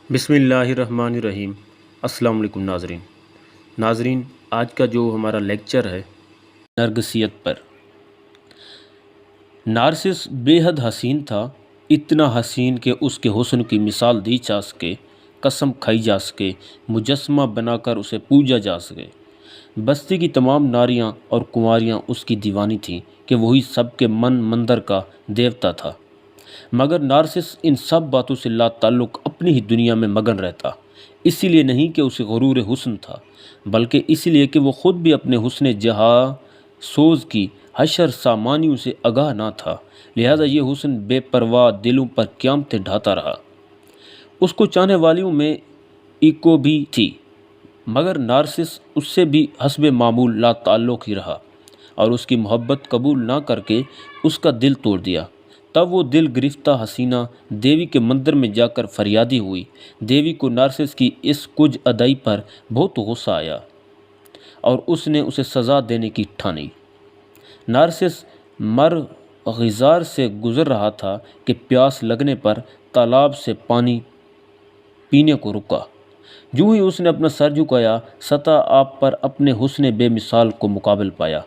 بسم اللہ الرحمن الرحیم۔ السلام علیکم ناظرین، آج کا جو ہمارا لیکچر ہے نرگسیت پر۔ نارسس بے حد حسین تھا، اتنا حسین کہ اس کے حسن کی مثال دی جا سکے، قسم کھائی جا سکے، مجسمہ بنا کر اسے پوجا جا سکے۔ بستی کی تمام ناریاں اور کنواریاں اس کی دیوانی تھیں کہ وہی سب کے من مندر کا دیوتا تھا۔ مگر نارسس ان سب باتوں سے لا تعلق اپنی ہی دنیا میں مگن رہتا، اسی لیے نہیں کہ اسے غرور حسن تھا، بلکہ اس لیے کہ وہ خود بھی اپنے حسن جہاں سوز کی حشر سامانیوں سے آگاہ نہ تھا، لہذا یہ حسن بے پرواہ دلوں پر قیامتیں ڈھاتا رہا۔ اس کو چاہنے والیوں میں ایکو بھی تھی، مگر نارسس اس سے بھی حسب معمول لا تعلق ہی رہا اور اس کی محبت قبول نہ کر کے اس کا دل توڑ دیا۔ تب وہ دل گرفتہ حسینہ دیوی کے مندر میں جا کر فریادی ہوئی۔ دیوی کو نارسس کی اس کج ادائی پر بہت غصہ آیا اور اس نے اسے سزا دینے کی ٹھانی۔ نارسس مرغزار سے گزر رہا تھا کہ پیاس لگنے پر تالاب سے پانی پینے کو رکا۔ جو ہی اس نے اپنا سر جھکایا، سطح آب پر اپنے حسن بے مثال کو مقابل پایا۔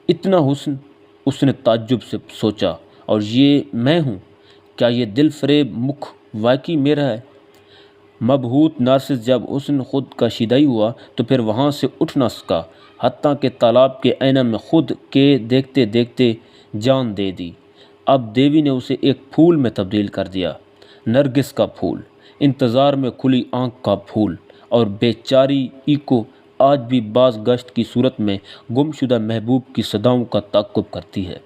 اتنا حسن، اس نے تعجب سے سوچا، اور یہ میں ہوں؟ کیا یہ دل فریب مکھ واقعی میرا ہے؟ مبہوت نارسس جب حسن خود کا شیدائی ہوا تو پھر وہاں سے اٹھ نہ سکا، حتیٰ کہ تالاب کے آئینہ میں خود کے دیکھتے دیکھتے جان دے دی۔ اب دیوی نے اسے ایک پھول میں تبدیل کر دیا، نرگس کا پھول، انتظار میں کھلی آنکھ کا پھول۔ اور بیچاری ایکو آج بھی باز گشت کی صورت میں گمشدہ محبوب کی صداؤں کا تعقب کرتی ہے۔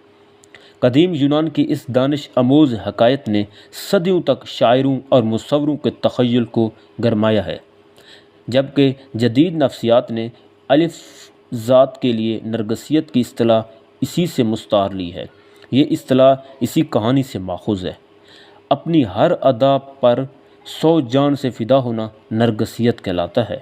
قدیم یونان کی اس دانش آموز حکایت نے صدیوں تک شاعروں اور مصوروں کے تخیل کو گرمایا ہے، جبکہ جدید نفسیات نے الف ذات کے لیے نرگسیت کی اصطلاح اسی سے مستعار لی ہے۔ یہ اصطلاح اسی کہانی سے ماخوذ ہے۔ اپنی ہر ادا پر 100 جان سے فدا ہونا نرگسیت کہلاتا ہے،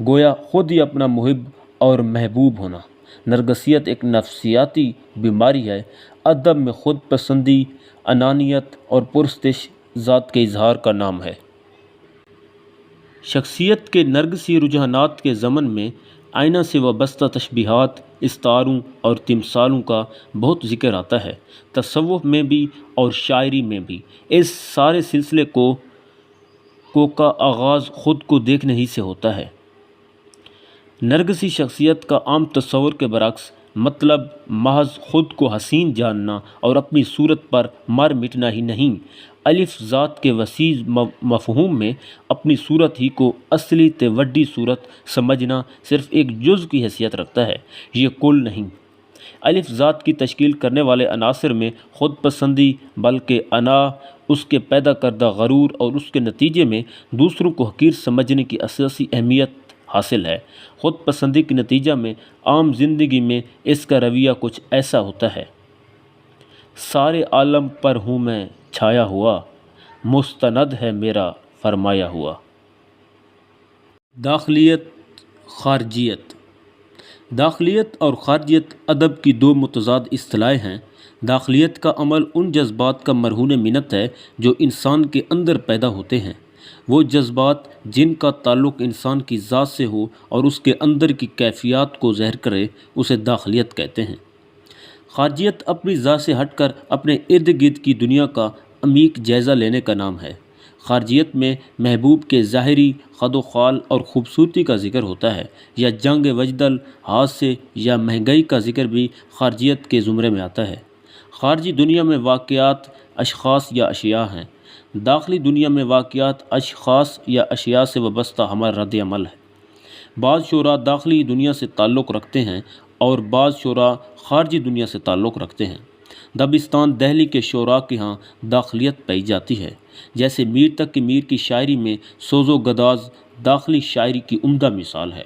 گویا خود ہی اپنا محب اور محبوب ہونا۔ نرگسیت ایک نفسیاتی بیماری ہے، ادب میں خود پسندی، انانیت اور پرستش ذات کے اظہار کا نام ہے۔ شخصیت کے نرگسی رجحانات کے ضمن میں آئینہ سے وابستہ تشبیہات، استعاروں اور تمثالوں کا بہت ذکر آتا ہے، تصوف میں بھی اور شاعری میں بھی۔ اس سارے سلسلے کو کا آغاز خود کو دیکھنے ہی سے ہوتا ہے۔ نرگسی شخصیت کا عام تصور کے برعکس مطلب محض خود کو حسین جاننا اور اپنی صورت پر مر مٹنا ہی نہیں، الف ذات کے وسیع مفہوم میں اپنی صورت ہی کو اصلی تے وڈی صورت سمجھنا صرف ایک جز کی حیثیت رکھتا ہے، یہ کل نہیں۔ الف ذات کی تشکیل کرنے والے عناصر میں خود پسندی بلکہ انا، اس کے پیدا کردہ غرور اور اس کے نتیجے میں دوسروں کو حقیر سمجھنے کی اساسی اہمیت حاصل ہے۔ خود پسندی کے نتیجہ میں عام زندگی میں اس کا رویہ کچھ ایسا ہوتا ہے: سارے عالم پر ہوں میں چھایا ہوا، مستند ہے میرا فرمایا ہوا۔ داخلیت، خارجیت۔ داخلیت اور خارجیت ادب کی دو متضاد اصطلاحیں ہیں۔ داخلیت کا عمل ان جذبات کا مرہون منت ہے جو انسان کے اندر پیدا ہوتے ہیں۔ وہ جذبات جن کا تعلق انسان کی ذات سے ہو اور اس کے اندر کی کیفیات کو ظاہر کرے، اسے داخلیت کہتے ہیں۔ خارجیت اپنی ذات سے ہٹ کر اپنے ارد گرد کی دنیا کا عمیق جائزہ لینے کا نام ہے۔ خارجیت میں محبوب کے ظاہری خد و خال اور خوبصورتی کا ذکر ہوتا ہے، یا جنگ وجدل، حادثے یا مہنگائی کا ذکر بھی خارجیت کے زمرے میں آتا ہے۔ خارجی دنیا میں واقعات اشخاص یا اشیاء ہیں، داخلی دنیا میں واقعات اشخاص یا اشیاء سے وابستہ ہمارا رد عمل ہے۔ بعض شعراء داخلی دنیا سے تعلق رکھتے ہیں اور بعض شعراء خارجی دنیا سے تعلق رکھتے ہیں۔ دبستان دہلی کے شعراء کے ہاں داخلیت پائی جاتی ہے، جیسے میر تقی میر کی شاعری میں سوز و گداز داخلی شاعری کی عمدہ مثال ہے۔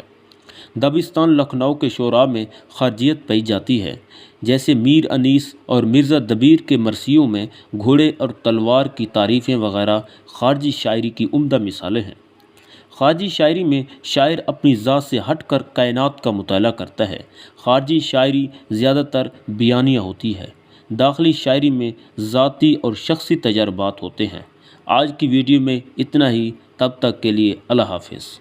دبستان لکھنؤ کے شعراء میں خارجیت پائی جاتی ہے، جیسے میر انیس اور مرزا دبیر کے مرثیوں میں گھوڑے اور تلوار کی تعریفیں وغیرہ خارجی شاعری کی عمدہ مثالیں ہیں۔ خارجی شاعری میں شاعر اپنی ذات سے ہٹ کر کائنات کا مطالعہ کرتا ہے۔ خارجی شاعری زیادہ تر بیانیہ ہوتی ہے۔ داخلی شاعری میں ذاتی اور شخصی تجربات ہوتے ہیں۔ آج کی ویڈیو میں اتنا ہی، تب تک کے لیے اللہ حافظ۔